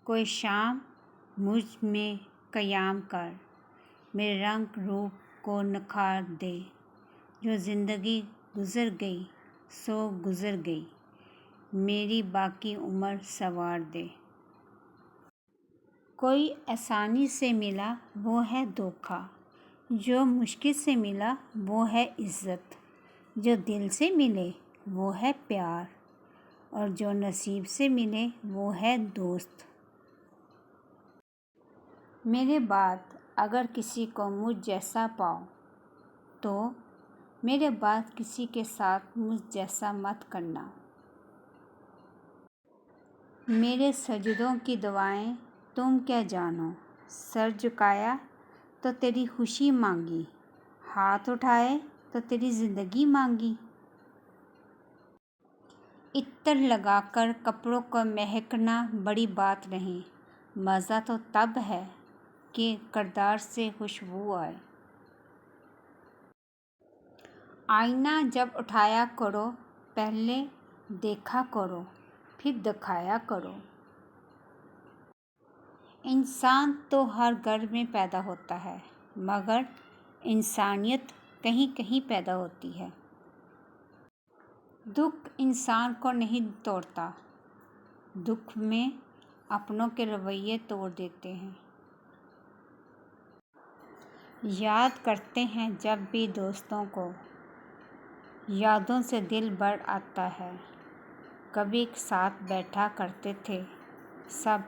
کوئی شام مجھ میں قیام کر، میرے رنگ روپ کو نکھار دے، جو زندگی گزر گئی سو گزر گئی، میری باقی عمر سنوار دے۔ کوئی آسانی سے ملا وہ ہے دھوکا، جو مشکل سے ملا وہ ہے عزت، جو دل سے ملے وہ ہے پیار، اور جو نصیب سے ملے وہ ہے دوست۔ میرے بعد اگر کسی کو مجھ جیسا پاؤ تو میرے بعد کسی کے ساتھ مجھ جیسا مت کرنا۔ میرے سجدوں کی دعائیں تم کیا جانو، سر جھکایا تو تیری خوشی مانگی، ہاتھ اٹھائے تو تیری زندگی مانگی۔ عطر لگا کر کپڑوں کو مہکنا بڑی بات نہیں، مزہ تو تب ہے کہ کردار سے خوشبو آئے۔ آئینہ جب اٹھایا کرو پہلے دیکھا کرو پھر دکھایا کرو۔ انسان تو ہر گھر میں پیدا ہوتا ہے مگر انسانیت کہیں کہیں پیدا ہوتی ہے۔ دکھ انسان کو نہیں توڑتا، دکھ میں اپنوں کے رویے توڑ دیتے ہیں۔ یاد کرتے ہیں جب بھی دوستوں کو، یادوں سے دل بھر آتا ہے، کبھی ایک ساتھ بیٹھا کرتے تھے سب،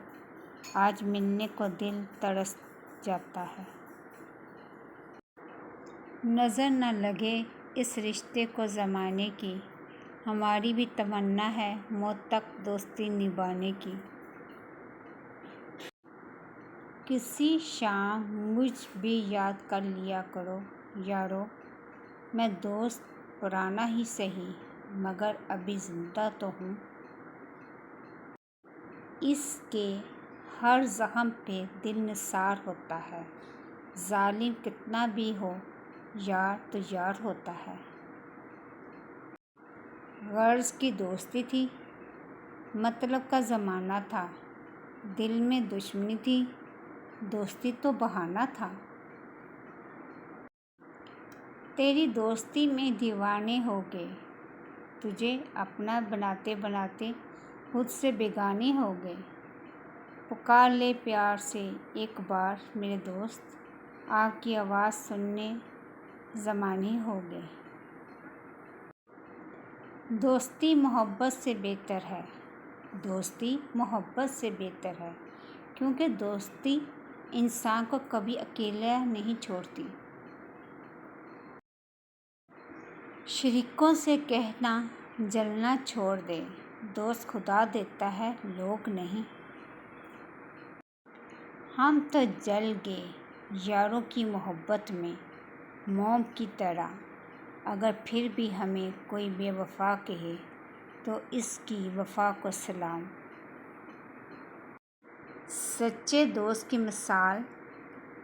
آج ملنے کو دل ترس جاتا ہے۔ نظر نہ لگے اس رشتے کو زمانے کی، ہماری بھی تمنا ہے موت تک دوستی نبھانے کی۔ کسی شام مجھ بھی یاد کر لیا کرو یارو، میں دوست پرانا ہی سہی مگر ابھی زندہ تو ہوں۔ اس کے ہر زخم پہ دل نثار ہوتا ہے، ظالم کتنا بھی ہو یار تو یار ہوتا ہے۔ غرض کی دوستی تھی، مطلب کا زمانہ تھا، دل میں دشمنی تھی، دوستی تو بہانہ تھا۔ تیری دوستی میں دیوانے ہو گئے، تجھے اپنا بناتے بناتے خود سے بیگانے ہو گئے۔ پکار لے پیار سے ایک بار میرے دوست، آپ کی آواز سننے زمانے ہو گئے۔ دوستی محبت سے بہتر ہے، دوستی محبت سے بہتر ہے، کیونکہ دوستی انسان کو کبھی اکیلا نہیں چھوڑتی۔ شریکوں سے کہنا جلنا چھوڑ دے، دوست خدا دیتا ہے لوگ نہیں۔ ہم تو جل گئے یاروں کی محبت میں موم کی طرح، اگر پھر بھی ہمیں کوئی بے وفا کہے تو اس کی وفا کو سلام۔ سچے دوست کی مثال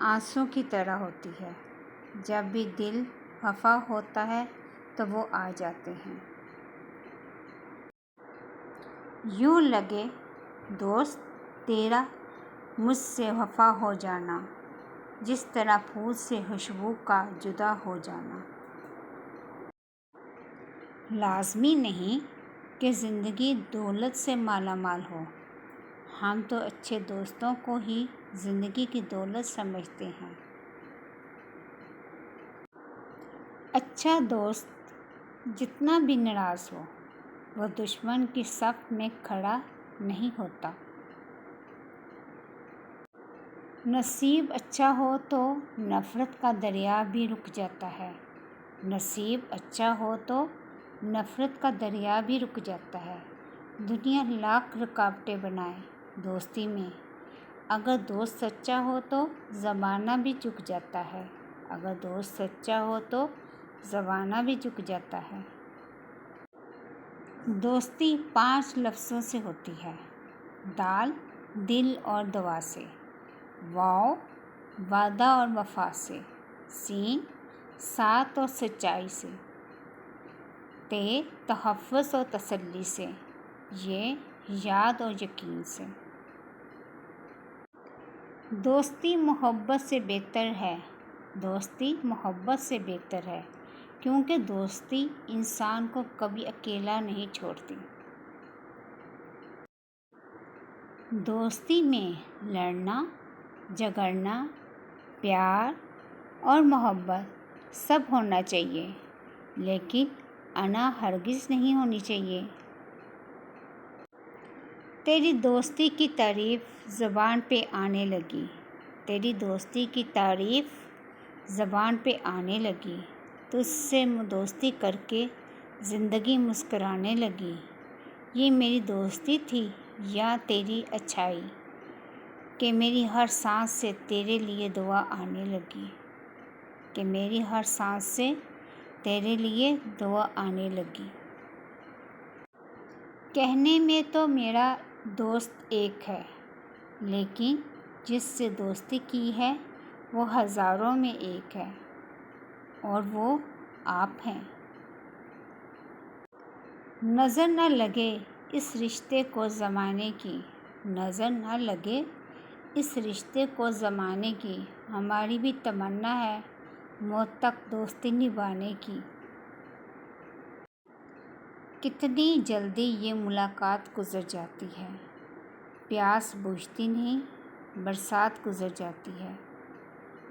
آنسوں کی طرح ہوتی ہے، جب بھی دل خفا ہوتا ہے تو وہ آ جاتے ہیں۔ یوں لگے دوست تیرا مجھ سے وفا ہو جانا، جس طرح پھول سے خوشبو کا جدا ہو جانا۔ لازمی نہیں کہ زندگی دولت سے مالا مال ہو، ہم تو اچھے دوستوں کو ہی زندگی کی دولت سمجھتے ہیں۔ اچھا دوست جتنا بھی ناراض ہو، وہ دشمن کی صف میں کھڑا نہیں ہوتا۔ نصیب اچھا ہو تو نفرت کا دریا بھی رک جاتا ہے، نصیب اچھا ہو تو نفرت کا دریا بھی رک جاتا ہے۔ دنیا لاکھ رکاوٹیں بنائے دوستی میں، اگر دوست سچا ہو تو زمانہ بھی جھک جاتا ہے، اگر دوست سچا ہو تو زمانہ بھی جھک جاتا ہے۔ دوستی 5 لفظوں سے ہوتی ہے، دال، دل اور دعا سے، واو، وعدہ اور وفا سے، سین، ساتھ اور سچائی سے، تے، تحفظ اور تسلی سے، یہ یاد اور یقین سے۔ دوستی محبت سے بہتر ہے، دوستی محبت سے بہتر ہے، کیونکہ دوستی انسان کو کبھی اکیلا نہیں چھوڑتی۔ دوستی میں لڑنا، جھگڑنا، پیار اور محبت سب ہونا چاہیے، لیکن انا ہرگز نہیں ہونی چاہیے۔ تیری دوستی کی تعریف زبان پہ آنے لگی، تیری دوستی کی تعریف زبان پہ آنے لگی، تجھ سے دوستی کر کے زندگی مسکرانے لگی۔ یہ میری دوستی تھی یا تیری اچھائی، کہ میری ہر سانس سے تیرے لیے دعا آنے لگی، کہ میری ہر سانس سے تیرے لیے دعا آنے لگی۔ کہنے میں تو میرا دوست ایک ہے، لیکن جس سے دوستی کی ہے وہ ہزاروں میں ایک ہے، اور وہ آپ ہیں۔ نظر نہ لگے اس رشتے کو زمانے کی، نظر نہ لگے اس رشتے کو زمانے کی، ہماری بھی تمنا ہے موت تک دوستی نبھانے کی۔ کتنی جلدی یہ ملاقات گزر جاتی ہے، پیاس بجھتی نہیں، برسات گزر جاتی ہے۔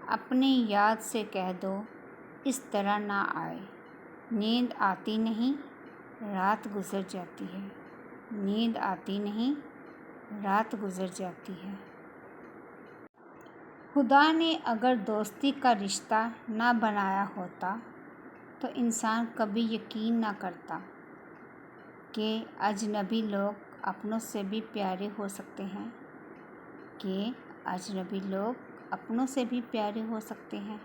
اپنی یاد سے کہہ دو اس طرح نہ آئے، نیند آتی نہیں، رات گزر جاتی ہے، نیند آتی نہیں، رات گزر جاتی ہے۔ خدا نے اگر دوستی کا رشتہ نہ بنایا ہوتا تو انسان کبھی یقین نہ کرتا کہ اجنبی لوگ اپنوں سے بھی پیارے ہو سکتے ہیں، کہ اجنبی لوگ اپنوں سے بھی پیارے ہو سکتے ہیں۔